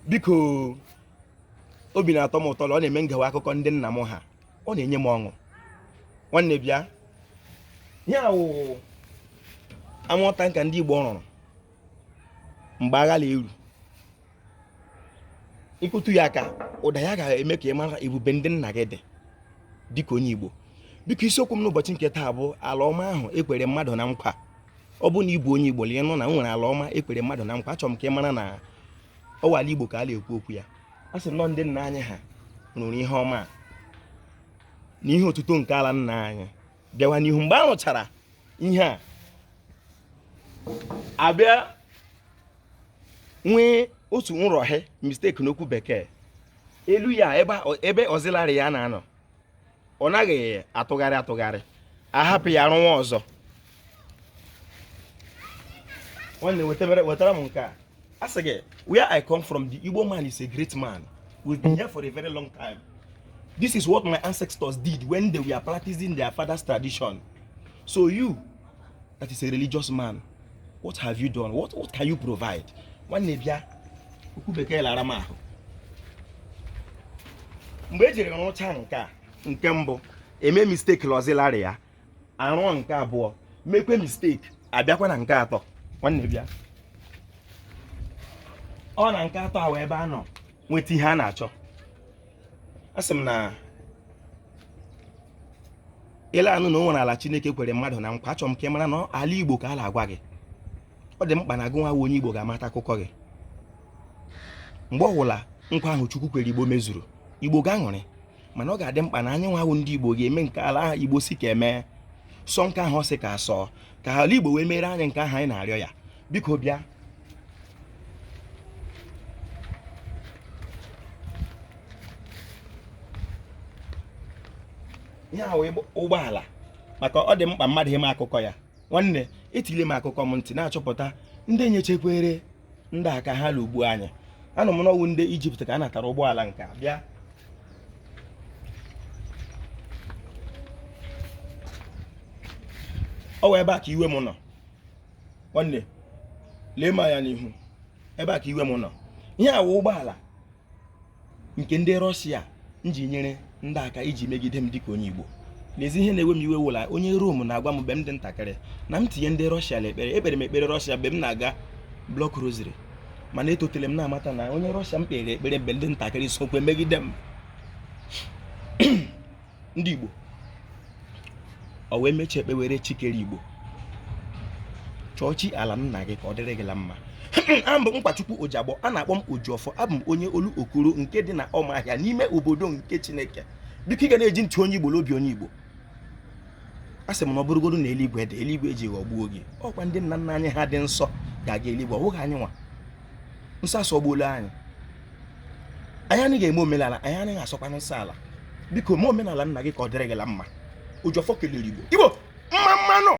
biko obi na-atọ m ụtọ ọ na-eme ngewa akụkọ ndị nna m ha ọ na-enye m ọṅụ nwanne bịa ya wụ amụta nka ndị Igbo rụrụ mgbe agha na-eru ịkụtụ ya aka ụda ya ga-eme ka ị mara ebube ndị nna gị dị dịka onye Igbo biko isiokwu m n'ụbọchị nke taa bụ ala ọma ahụ ekwere mmadụ na nkwa ọ bụ na ịbụ onye Igbo lie nọ na nwere ala ọma ekwere mmadụ na nkwa achọrọ m ka ị mara na ọwala Igbo ka a na-ekwu okwu ya a sị nọ ndị nna anyị ha rụrụ ihe ọma na ihe otuto nke ala nna anyị bịawa n'ihu mgbe a rụchara ihe a abịa nwee otu nrọhe mistake n'okwu bekee elu ya ebe ọzịlarị ya na-anọ ọ naghị atụgharị ahapụ ya rụwa ọzọ nwanne wetara m nke a asị gị where I come from, the Igbo man is a great man. We've been here for a very long time. This is what my ancestors did when they were practicing their father's tradition. So you, that is a religious man, what have you done? What can you provide? Nwanne bịa okwu bekee lara m ahụ mgbe ejiri rụcha nke mbụ eme mistake lọzịlarị ya arụ nke abụọ mekwe mistake abịakwa na nke atọ nwanne bịa ọ na nke atọ ahụ ebe a nọ nweta ihe a na-achọ asị m na ile anụ na o nwere ala Chineke kwere mmadụ na nkwa achọrọ m ka ị mara na ala Igbo ka a na-agwa gị ọ dị mkpa na agụ nwa onye Igbo ga-amata akụkọ gị mgbe ọwụla nkwa ahụ Chukwu kwere Igbo mezuru Igbo ga-aṅụrị mana ọ ga-adị mkpa na anyị nwa ndị Igbo ga-eme nke ala ahụ Igbo si ka eme sọ nke ahụ ọ sị ka asọ ka ala Igbo wee mere anyị nke ahụ anyị na-arịọ ya biko bịa ihe ahụ ụgbọala maka ọ dị mkpa mmadụ ime akụkọ ya nwanne etile m akụkọ m ntị na-achọpụta ndị nyechekwere ndị aka ha lụgbu anyị anọ m n'ọwụ ndị Ijipt ka a natara ụgbọala nke a bịa ọ wee ebe a ka iwe m nọ nwanne lee m anya n'ihu ebe a ka iwe m nọ ihe awụ ụgbọala nke ndị Rọshia nji nyere ndị aka iji megide m dịka onye Igbo n'ezi ihe na-ewe m iwe wụla onye Rom na-agwa m mgbe m dị ntakịrị na m tinye ndị Rọshia ekpere m ekpere Rọshia mgbe m na-aga blọk rosary mana etotere m na-amata na onye Rọshia m kpere ekpere mgbe ndị ntakịrị sokwe megide m ndị Igbo o wee mechie ekpewere chikere Igbo chọọ chi ala nna gị ka ọ dịrị gị la mma abụ m Mkpachukwu Ojiagbọ a na-akpọ m Ojiọfọ abụ m onye olu okoro nke dị na Ọma Ahịa n'ime obodo nke Chineke biko ị ga na-eji ntị onye Igbo n'obi onye Igbo a sị m na ọ bụrụgodu na eluigwe dị eluigwe eji ghọgbuo gị ọkwa ndị nna nna anyị ha dị nsọ ga-aga eluigwe ọ bụghị anyị nwa nsọ asọgbuola anyị anaghị ga-eme omenala anyị anaghị asọkwa nsọ ala biko mee omenala nna gị ka ọ dịrị gị la mma Ojiọfọ kelere Igbo mmanụ